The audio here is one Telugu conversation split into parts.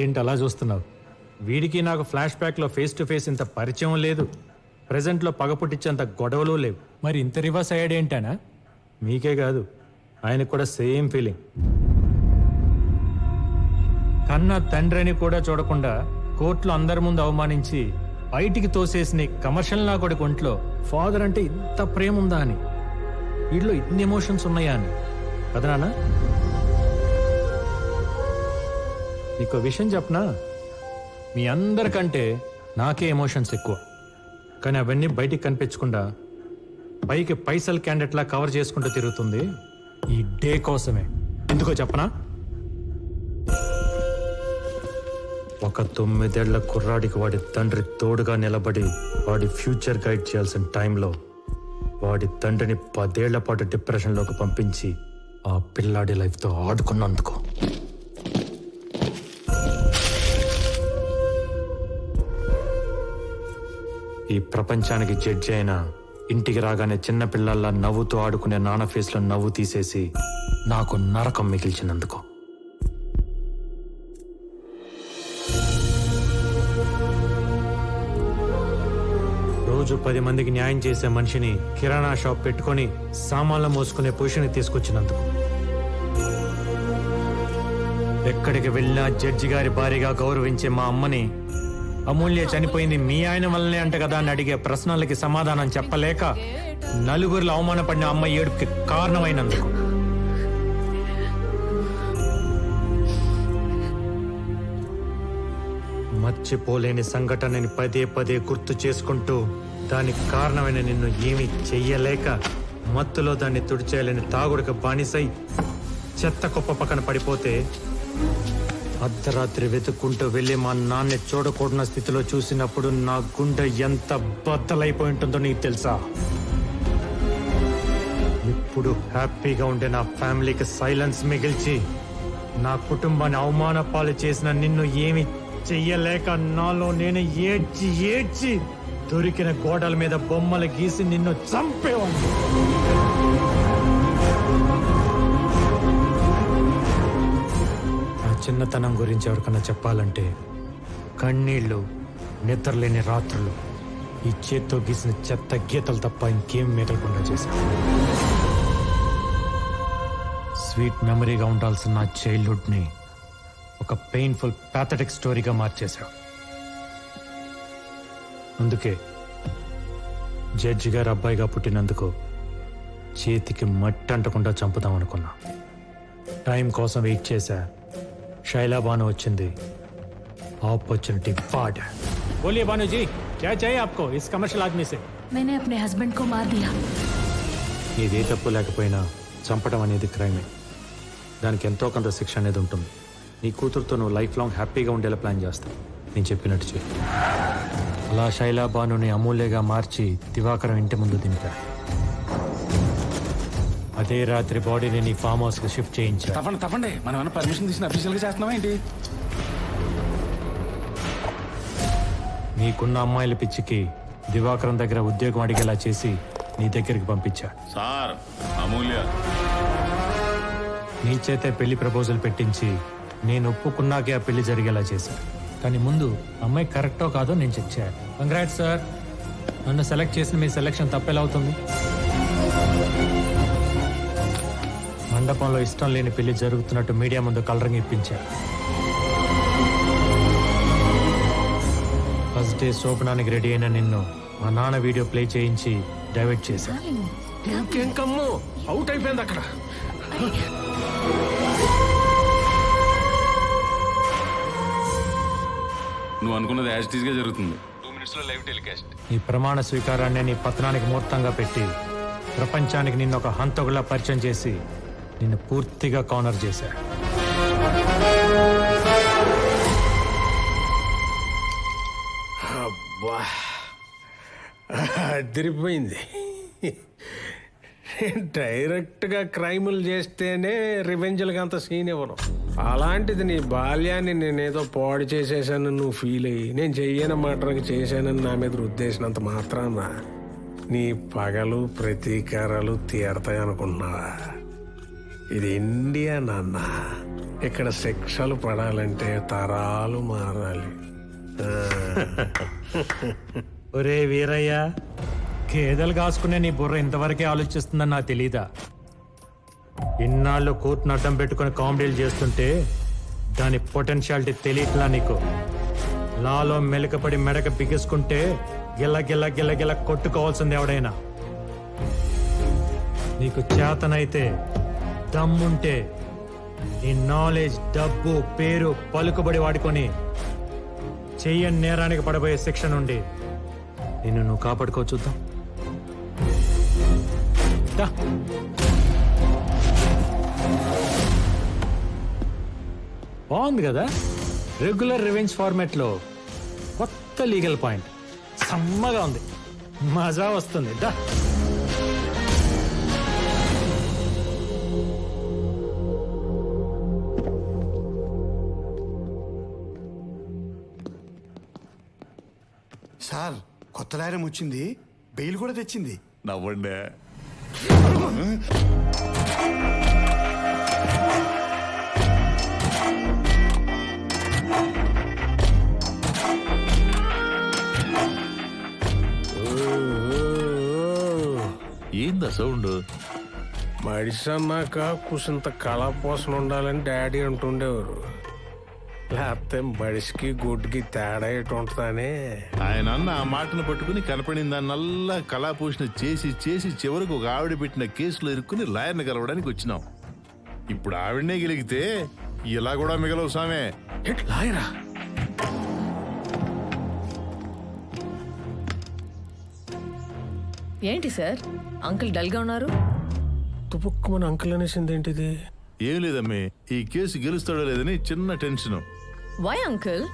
ఏంటి అలా చూస్తున్నావు? వీడికి నాకు ఫ్లాష్ బ్యాక్లో ఫేస్ టు ఫేస్ ఇంత పరిచయం లేదు, ప్రజెంట్లో పగ పుట్టించేంత గొడవలు లేవు. మరి ఇంత రివర్స్ అయ్యాడు ఏంటనా? మీకే కాదు, ఆయనకు కూడా సేమ్ ఫీలింగ్. కన్న తండ్రిని కూడా చూడకుండా కోర్టులో అందరి ముందు అవమానించి బయటికి తోసేసిన కమర్షియల్ నా కొడుకు ఒంట్లో ఫాదర్ అంటే ఇంత ప్రేమ ఉందా అని, వీడిలో ఇన్ని ఎమోషన్స్ ఉన్నాయా అని కదా నాన్న. నీకు విషయం చెప్పనా, మీ అందరికంటే నాకే ఎమోషన్స్ ఎక్కువ. కానీ అవన్నీ బయటికి కనిపించకుండా పైకి పైసల్ క్యాండిడేట్లా కవర్ చేసుకుంటూ తిరుగుతుంది ఈ డే కోసమే. ఎందుకో చెప్పనా? ఒక 9 ఏళ్ల కుర్రాడికి వాడి తండ్రి తోడుగా నిలబడి వాడి ఫ్యూచర్ గైడ్ చేయాల్సిన టైంలో వాడి తండ్రిని 10 ఏళ్ల పాటు డిప్రెషన్లోకి పంపించి ఆ పిల్లాడి లైఫ్తో ఆడుకున్నందుకు. ఈ ప్రపంచానికి జడ్జి అయినా ఇంటికి రాగానే చిన్నపిల్లల్లా నవ్వుతూ ఆడుకునే నాన్న ఫేస్లో నవ్వు తీసేసి నాకు నరకం మిగిల్చినందుకు. రోజు 10 మందికి న్యాయం చేసే మనిషిని కిరాణా షాప్ పెట్టుకొని సామాన్లు మోసుకునే పొజిషన్కి తీసుకొచ్చినందుకు. ఎక్కడికి వెళ్ళినా జడ్జి గారి భారీగా గౌరవించే మా అమ్మని అమూల్య చనిపోయింది మీ ఆయన వల్లనే అంట కదా అని అడిగే ప్రశ్నలకి సమాధానం చెప్పలేక నలుగురిలో అవమానపడిన అమ్మ ఏడుపుకి కారణమైనందుకు. మర్చిపోలేని సంఘటనని పదే పదే గుర్తు చేసుకుంటూ దానికి కారణమైన నిన్ను ఏమీ చెయ్యలేక మత్తులో దాన్ని తుడిచేయాలని తాగుడికి బానిసై చెత్త కుప్ప పక్కన పడిపోతే అర్ధరాత్రి వెతుక్కుంటూ వెళ్ళి మా నాన్న చూడకూడన స్థితిలో చూసినప్పుడు నా గుండె ఎంత బద్దలైపోయి ఉంటుందో నీకు తెలుసా? ఇప్పుడు హ్యాపీగా ఉండే నా ఫ్యామిలీకి సైలెన్స్ మిగిల్చి నా కుటుంబాన్ని అవమాన పాలు చేసిన నిన్ను ఏమి చెయ్యలేక నాలో నేను ఏడ్చి ఏడ్చి దొరికిన గోడల మీద బొమ్మలు గీసి నిన్ను చంపేవాడిని. చిన్నతనం గురించి ఎవరికన్నా చెప్పాలంటే కన్నీళ్లు, నిద్రలేని రాత్రులు, ఈ చేత్తో గీసిన చెత్త గీతలు తప్ప ఇంకేం మిగలకుండా చేశాను. స్వీట్ మెమరీగా ఉండాల్సిన నా చైల్డ్హుడ్ని ఒక పెయిన్ఫుల్ ప్యాథటిక్ స్టోరీగా మార్చేశావు. అందుకే జడ్జి గారు అబ్బాయిగా పుట్టినందుకు చేతికి మట్టి అంటకుండా చంపుదాం అనుకున్నా. టైం కోసం వెయిట్ చేశా. शैला बानो వచ్చింది, अपॉर्चुनिटी फाड़. बोलिए बानो जी, क्या चाहिए आपको इस कमर्शियल आदमी से? मैंने अपने हस्बैंड को मार दिया. నీదే తప్పు లేకపోయినా చంపడం అనేది క్రైమే. దానికి ఎంతో కొంత శిక్ష అనేది ఉంటుంది. నీ కూతురుతో నువ్వు లైఫ్ లాంగ్ హ్యాపీగా ఉండేలా ప్లాన్ చేస్తావు. నేను చెప్పినట్టు చేయి. అలా శైలా బానుని అమూల్యగా మార్చి దివాకరం ఇంటి ముందు దింపా. అదే రాత్రి బాడీని నీ ఫామ్ హౌస్ కి షిఫ్ట్ చేయించా. తప్పండి, మనం ఏమైనా పర్మిషన్ తీసుకుని అఫీషియల్ గా చేస్తున్నావా ఏంటి? నీకున్న అమ్మాయిల పిచ్చికి దివాకరం దగ్గర ఉద్యోగం అడిగేలా చేసి నీ దగ్గరికి పంపించా. సార్ అమూల్య నీ చేతే పెళ్లి ప్రపోజల్ పెట్టించి నేను ఒప్పుకున్నాకే ఆ పెళ్లి జరిగేలా చేశా. కానీ ముందు అమ్మాయి కరెక్టో కాదో నేను చెక్ చేయాలి. కంగ్రాట్స్ సార్, నన్ను సెలెక్ట్ చేసిన మీ సెలెక్షన్ తప్పెలా అవుతుంది? మండపంలో ఇష్టం లేని పెళ్లి జరుగుతున్నట్టు మీడియా ముందు కలరింగ్ ఇప్పించారు. ఫస్ట్ డే శోభనానికి రెడీ అయిన నిన్ను మా నాన్న వీడియో ప్లే చేయించి డైవర్ట్ చేశా. ఇంకేం కమ్ము, అవుట్ అయిపోయింది అక్కడ. నువ్వు అనుకున్నది యాజ్ ఇట్ ఈజ్ గా జరుగుతుంది. 2 minutes లో లైవ్ టెలికాస్ట్. ఈ ప్రమాణ స్వీకారాన్ని నీ పతనానికి ముహూర్తంగా పెట్టి ప్రపంచానికి నిన్ను ఒక హంతకులా పరిచయం చేసి నిన్ను పూర్తిగా కార్నర్ చేశా. అబ్బా, అదిరిపోయింది. డైరెక్ట్గా క్రైములు చేస్తేనే రివెంజ్లకి అంత సీన్ ఇవ్వను. అలాంటిది నీ బాల్యాన్ని నేనేదో పాడు చేసేసాను నువ్వు ఫీల్ అయ్యి, నేను చెయ్యని మాటలకు చేశానని నా మీద రుద్దేసినంత మాత్రాన నీ పగలు ప్రతీకారాలు తీరతాయి అనుకుంటున్నావా? ఇది ఇండియా నాన్న. ఇక్కడ శిక్షలు పడాలంటే తరాలు మారాలి. ఒరే వీరయ్య, గేదెలు కాసుకునే నీ బుర్ర ఇంతవరకే ఆలోచిస్తుందని నాకు తెలీదా? ఇన్నాళ్ళు కోర్టును అడ్డం పెట్టుకుని కామెడీలు చేస్తుంటే దాని పొటెన్షియాలిటీ తెలియట్లా నీకు. లాలో మెలకపడి మెడక బిగుసుకుంటే గిల్ల గిల్ల గిల్ల గిల్ల కొట్టుకోవాల్సింది ఎవడైనా. నీకు చేతనైతే దమ్ముంటే నీ నాలెడ్జ్, డబ్బు, పేరు, పలుకుబడి వాడుకొని చెయ్యని నేరానికి పడబోయే శిక్ష నుండి నిన్ను నువ్వు కాపాడుకో చూద్దాం. దా. బాగుంది కదా, రెగ్యులర్ రివెంజ్ ఫార్మాట్ లో కొత్త లీగల్ పాయింట్. సమ్మగా ఉంది, మజా వస్తుంది. దా. సార్, కొత్త లాయరం వచ్చింది, బెయిల్ కూడా తెచ్చింది. నవ్వండి. ఏందా సౌండ్? మడిసి అన్నాక కుసింత కళాపోసన ఉండాలని డాడీ అంటుండేవారు. లేకపోతే మడిసికి గుడ్డుకి తేడా ఎటు ఉంటుందని. ఆయన అన్న ఆ మాటను పట్టుకుని కనపడిన దాన్నల్లా కళాపోషణ చేసి చేసి చివరికి ఒక ఆవిడ పెట్టిన కేసులో ఇరుక్కుని లాయర్ని కలవడానికి వచ్చినాం. ఇప్పుడు ఆవిడనే గెలిగితే ఇలా కూడా మిగలవు సామే. లాయరా? ఏంటి సార్, అంకుల్ డల్గా ఉన్నారు? తుపుక్కుమని అంకుల్ అనేసింది ఏంటిది? ఏం లేదమ్మే, ఈ కేసు గెలుస్తాడో లేదని చిన్న టెన్షన్. Why uncle?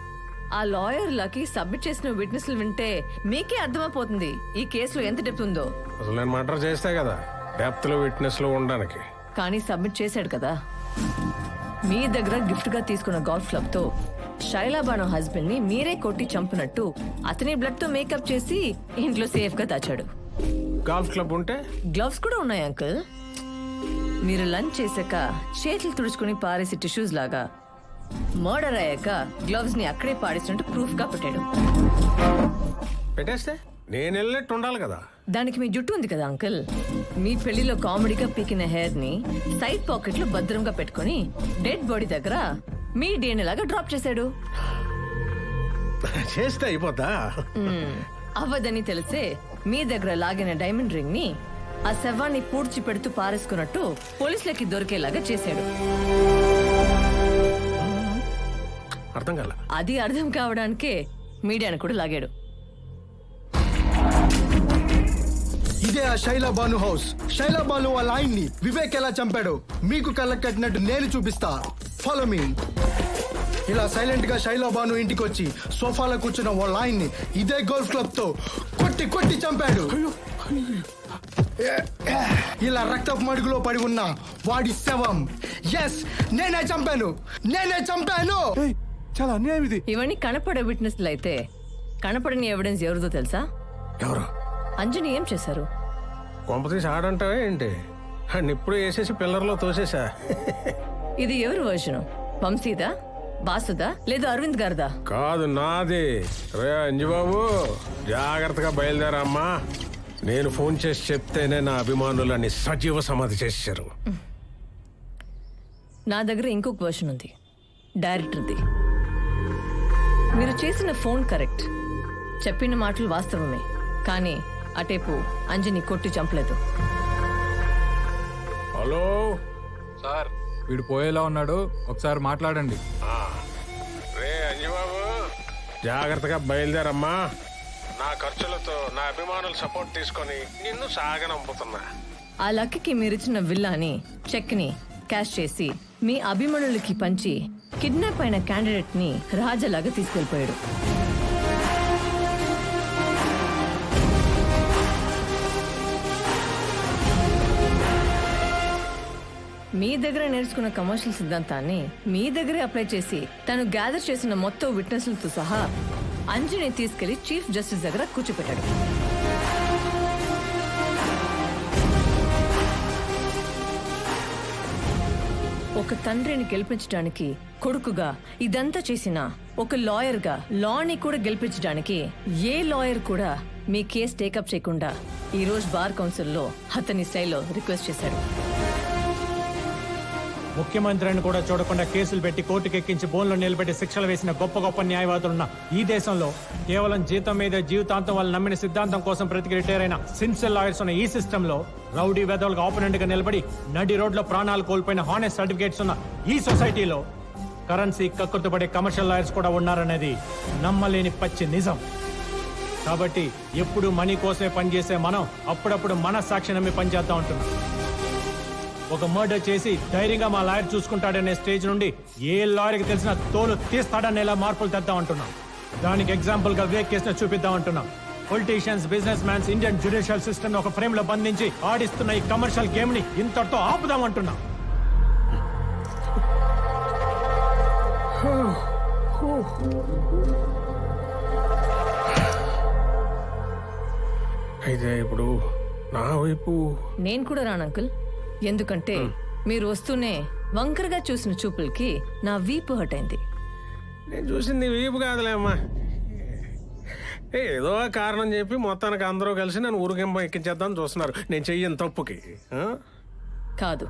ఆ లాయర్ లకి సబ్మిట్ చేసిన విట్నెస్లు వింటే మీకే అర్థమైపోతుంది ఈ కేసులో ఎంత డెప్త్ ఉందో. అసలు నేను మర్డర్ చేస్తే కదా డెప్త్ లో విట్నెస్ లో ఉండడానికి. కానీ సబ్మిట్ చేశాడు కదా. మీ దగ్గర గిఫ్ట్ గా తీసుకున్న గోల్ఫ్ క్లబ్ తో శైలాబాను హస్బెండ్ ని మీరే కొట్టి చంపినట్టు అతని బ్లడ్ తో మేకప్ చేసి ఇంట్లో సేఫ్ గా దాచాడు. గోల్ఫ్ క్లబ్ ఉంటే గ్లవ్స్ కూడా ఉన్నాయి అంకుల్. మీరు లంచ్ చేశాక చేతులు తుడుచుకుని పారేసి టిష్యూస్ లాగా మర్డర్ అయ్యాక గ్లవ్స్ ని అక్కడే పాడేసినట్టు ప్రూఫ్ గా పెట్టాడు. పెట్టేస్తే నేను వెళ్ళినట్టు ఉండాలి కదా. దానికి మీ జుట్టు ఉంది కదా అంకుల్, మీ పెళ్లిలో కామెడీగా పీకిన హెయిర్ ని సైడ్ పాకెట్ లో భద్రంగా పెట్టుకుని డెడ్ బాడీ దగ్గర మీ డిఎన్ఏ లాగా డ్రాప్ చేశాడు. చేస్తే అయిపోతా. అవ్వదని తెలిసే మీ దగ్గర లాగిన డైమండ్ రింగ్ ని ఆ శవాన్ని పూడ్చి పెడుతూ పారేసుకున్నట్టు పోలీసులకి దొరికేలాగా చేశాడు. అర్థం కాల. అది అర్థం కావడానికే మీడియాను కూడా లాగాడు. ఇదే ఆ శైలా బాను హౌస్. శైలా బాను వాళ్ళ ఆయన్ని వివేక్ ఎలా చంపాడు మీకు కళ్ళకు కట్టినట్టు నేను చూపిస్తా. Follow me. ఇలా సైలెంట్ గా శైలా బాను ఇంటికి వచ్చి సోఫాలో కూర్చున్న వాళ్ళ ఆయన్ని ఇదే గోల్ఫ్ క్లబ్ తో కొట్టి కొట్టి చంపాడు. ఇలా రక్తపు మడుగులో పడి ఉన్న వాడి శవం. ఎస్, నేనే చంపాను, నేనే చంపాను. చాలా అన్యాయం ఇది. ఇవన్నీ కనపడే విట్నెస్లు అయితే కనపడని ఎవిడెన్స్ ఎవరిదో తెలుసా? ఎవరు? అంజని ఏం చేశారు? కొంపతీసి ఆడంటావే ఏంటి? ఇప్పుడు వేసేసి పిల్లర్లో తోసేసా. ఇది ఎవరి వర్షను? వంశీదా, బాసుదా, లేదు అరవింద్ గారిదా? కాదు, నాది. రే అంజుబాబు, జాగ్రత్తగా బయలుదేరమ్మా. నేను ఫోన్ చేసి చెప్తేనే నా అభిమానులని సజీవ సమాధి చేశారు. నా దగ్గర ఇంకొక వర్షన్ ఉంది, డైరెక్టర్ది. మీరు చేసిన ఫోన్ కరెక్ట్, చెప్పిన మాటలు వాస్తవమే, కానీ అటేపు అంజని కొట్టి చంపలేదు. హలో సార్, వీడు పోయేలా ఉన్నాడు, ఒకసారి మాట్లాడండి. రే అంజుబాబు, జాగ్రత్తగా బయలుదేరమ్మా. నా ఖర్చులతో నా అభిమానుల సపోర్ట్ తీసుకొని నిన్ను సాగనంపుతున్నా. ఆ లక్కీకి మీరిచ్చిన విల్లాని, చెక్ ని క్యాష్ చేసి మీ అభిమానులకి పంచి కిడ్నాప్ అయిన క్యాండిడేట్ ని రాజలాగా తీసుకెళ్లిపోయాడు. మీ దగ్గర నేర్చుకున్న కమర్షియల్ సిద్ధాంతాన్ని మీ దగ్గరే అప్లై చేసి తను గ్యాదర్ చేసిన మొత్తం విట్నెస్లతో సహా అంజని తీసుకెళ్లి చీఫ్ జస్టిస్ దగ్గర కూర్చోపెట్టాడు. ఒక తండ్రిని గెలిపించడానికి కొడుకుగా ఇదంతా చేసిన ఒక లాయర్గా లాని కూడా గెలిపించడానికి ఏ లాయర్ కూడా మీ కేసు టేకప్ చేయకుండా ఈ రోజు బార్ కౌన్సిల్లో అతని స్టైల్లో రిక్వెస్ట్ చేశాడు. ముఖ్యమంత్రిని కూడా చూడకుండా కేసులు పెట్టి కోర్టుకు ఎక్కించి బోన్లో నిలబెట్టి శిక్షలు వేసిన గొప్ప గొప్ప న్యాయవాదులున్న ఈ దేశంలో కేవలం జీతం మీద జీవితాంతం వాళ్ళు నమ్మిన సిద్ధాంతం కోసం బ్రతికి రిటైర్ అయిన సిన్సియర్ లాయర్స్ ఉన్న ఈ సిస్టంలో రౌడీ వెదవులకు ఆపోనెంట్ గా నిలబడి నడి రోడ్లో ప్రాణాలు కోల్పోయిన హానెస్ట్ సర్టిఫికేట్స్ ఉన్న ఈ సొసైటీలో కరెన్సీ కక్కుర్తుపడే కమర్షియల్ లాయర్స్ కూడా ఉన్నారనేది నమ్మలేని పచ్చి నిజం. కాబట్టి ఎప్పుడు మనీ కోసమే పనిచేసే మనం అప్పుడప్పుడు మన సాక్షి నమ్మి పనిచేద్దాం ఉంటున్నాం. ఒక మర్డర్ చేసి ధైర్యంగా మా లాయర్ చూసుకుంటాడనే స్టేజ్ నుండి ఏ లాయర్కి తెలిసిన తోలు తీస్తాడనేలా మార్పులు తెద్దాం అంటున్నాం. దానికి ఎగ్జాంపుల్ గా వివేక్ కేసును చూపిద్దాం అంటున్నాం. Politicians, business mans Indian judicial system ఒక ఫ్రేమ్ లో బంధించి ఆడిస్తున్న ఈ కమర్షియల్ గేమ్ ని ఇంతటితో ఆపుదాం అంటున్నాం. అయితే ఇప్పుడు నా వైపు నేను కూడా రాను అంకుల్. ఎందుకంటే మీరు వస్తూనే వంకరగా చూసిన చూపులకి నా వీపు హట్ అయింది. నేను చూసింది వీపు కాదులేమ్మా, ఏదో కారణం చెప్పి మొత్తానికి అందరూ కలిసి నన్ను ఊరికింప ఎక్కించేద్దాం చూస్తున్నారు. నేను చెయ్యను తప్పుకి కాదు,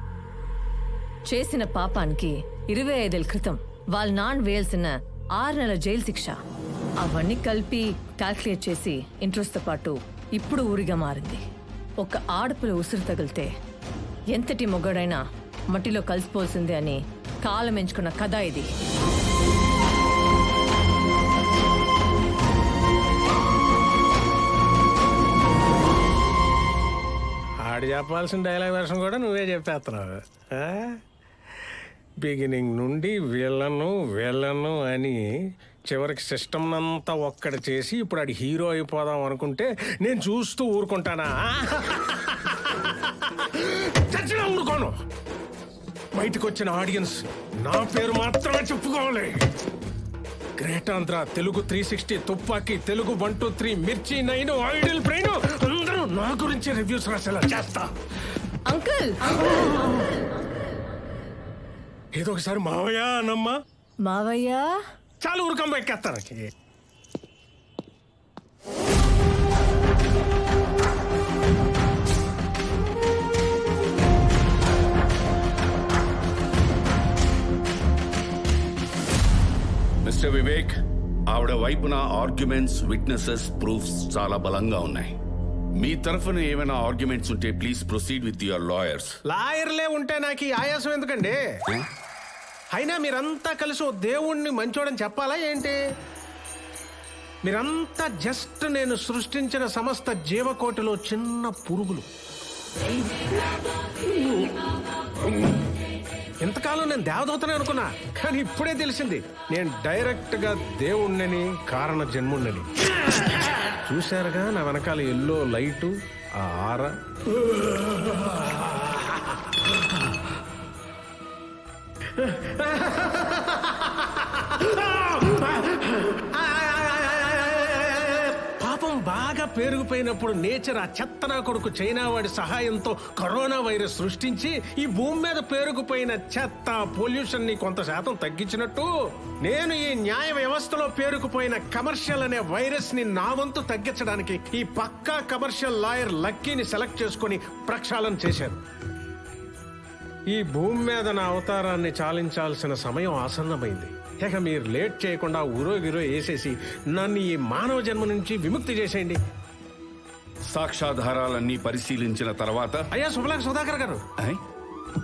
చేసిన పాపానికి 25 ఏళ్ల క్రితం వాళ్ళ నాన్న వేయాల్సిన 6 నెలల జైలు శిక్ష అవన్నీ కలిపి క్యాల్కులేట్ చేసి ఇంట్రెస్ట్తో పాటు ఇప్పుడు ఊరిగా మారింది. ఒక ఆడపిల్ల ఉసురు తగిలితే ఎంతటి మొగ్గడైనా మట్టిలో కలిసిపోల్సిందే అని కాలం ఎంచుకున్న కథ ఇది. ఆడు చెప్పాల్సిన డైలాగ్ వెర్షన్ కూడా నువ్వే చెప్పేస్తున్నావు. బిగినింగ్ నుండి వీళ్ళను అని చివరికి సిస్టమ్ అంతా ఒక్కడి చేసి ఇప్పుడు ఆడి హీరో అయిపోదాం అనుకుంటే నేను చూస్తూ ఊరుకుంటానా? చచ్చినా ఊరుకోను. బయటకు వచ్చిన ఆడియన్స్ నా పేరు మాత్రమే చెప్పుకోవాలి. గ్రేట్ ఆంధ్ర, తెలుగు 360, తుపాకీ, తెలుగు 1, 2, 3, మిర్చి 9, ఐడిల్ బ్రెయిన్ అందరూ నా గురించి రివ్యూస్ రాసేలా చేస్తా. అంకుల్ ఏదో ఒకసారి మావయ్య అనమ్మా. మావయ్య చాలు ఊరుకమ్మ ఎక్కేస్తాను. మిస్టర్ వివేక్, ఆవిడ వైపున ఆర్గ్యుమెంట్స్, విట్నెసెస్, ప్రూఫ్స్ చాలా బలంగా ఉన్నాయి. మీ తరఫున ఏమైనా ఆర్గ్యుమెంట్స్ ఉంటే please proceed with your lawyers. లాయర్లే ఉంటే నాకు ఈ ఆయాసం ఎందుకండి? అయినా మీరంతా కలిసి ఓ దేవుణ్ణి మంచోడని చెప్పాలా ఏంటి? మీరంతా జస్ట్ నేను సృష్టించిన సమస్త జీవకోటిలో చిన్న పురుగులు. ఇంతకాలం నేను దేవదూతనే అనుకున్నా, కానీ ఇప్పుడే తెలిసింది నేను డైరెక్ట్ గా దేవుణ్ణని, కారణ జన్ముణ్ణని. చూశారుగా నా వెనకాల ఎల్లో లైటు, ఆ ఆర. పాపం బాగా పేరుకుపోయినప్పుడు నేచర్ ఆ చెత్తనా కొడుకు చైనా వాడి సహాయంతో కరోనా వైరస్ సృష్టించి ఈ భూమి మీద పేరుకుపోయిన చెత్త, పొల్యూషన్ ని కొంత శాతం తగ్గించినట్టు నేను ఈ న్యాయ వ్యవస్థలో పేరుకుపోయిన కమర్షియల్ అనే వైరస్ ని నా వంతు తగ్గించడానికి ఈ పక్కా కమర్షియల్ లాయర్ లక్కీని సెలెక్ట్ చేసుకుని ప్రక్షాళన చేశాను. ఈ భూమి మీద నా అవతారాన్ని చాలించాల్సిన సమయం ఆసన్నమైంది. ఇక మీరు లేట్ చేయకుండా ఊరోగిరో వేసేసి నన్ను ఈ మానవ జన్మ నుంచి విముక్తి చేసేయండి. సాక్ష్యాధారాలన్నీ పరిశీలించిన తర్వాత అయ్యా శుభలాక్ సుధాకర్ గారు,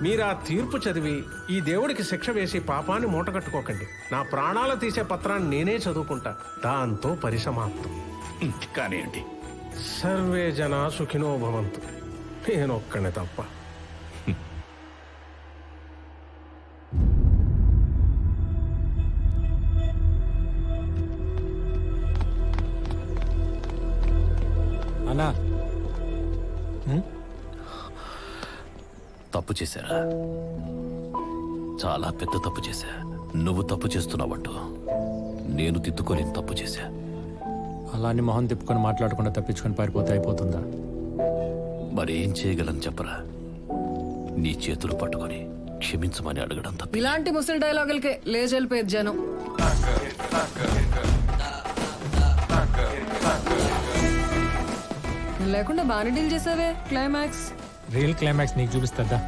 మీరు ఆ తీర్పు చదివి ఈ దేవుడికి శిక్ష వేసి పాపాన్ని మూటగట్టుకోకండి. నా ప్రాణాలు తీసే పత్రాన్ని నేనే చదువుకుంటా, దాంతో పరిసమాప్తం. కానివ్వండి. సర్వే జనా సుఖినో భవంతు. నేనొక్కనే తప్ప. అన్నా, తప్పు చేశారా? చాలా పెద్ద తప్పు చేశా. నువ్వు తప్పు చేస్తున్నావంటూ నేను తిట్టుకోలేని తప్పు చేశా. అలా అని మొహం తిప్పుకొని మాట్లాడకుండా తప్పించుకొని పారిపోతే అయిపోతుందా? మరేం చేయగలను చెప్పరా? నీ చేతులు పట్టుకొని క్షమించమని అడగడం తప్ప ఇలాంటి ముసలి డైలాగులకే లేచెళ్ళిపోయేది జనం. లేకుండా బాగానే డీల్ చేసావే క్లైమాక్స్. రియల్ క్లైమాక్స్ నీకు చూపిస్తుందా?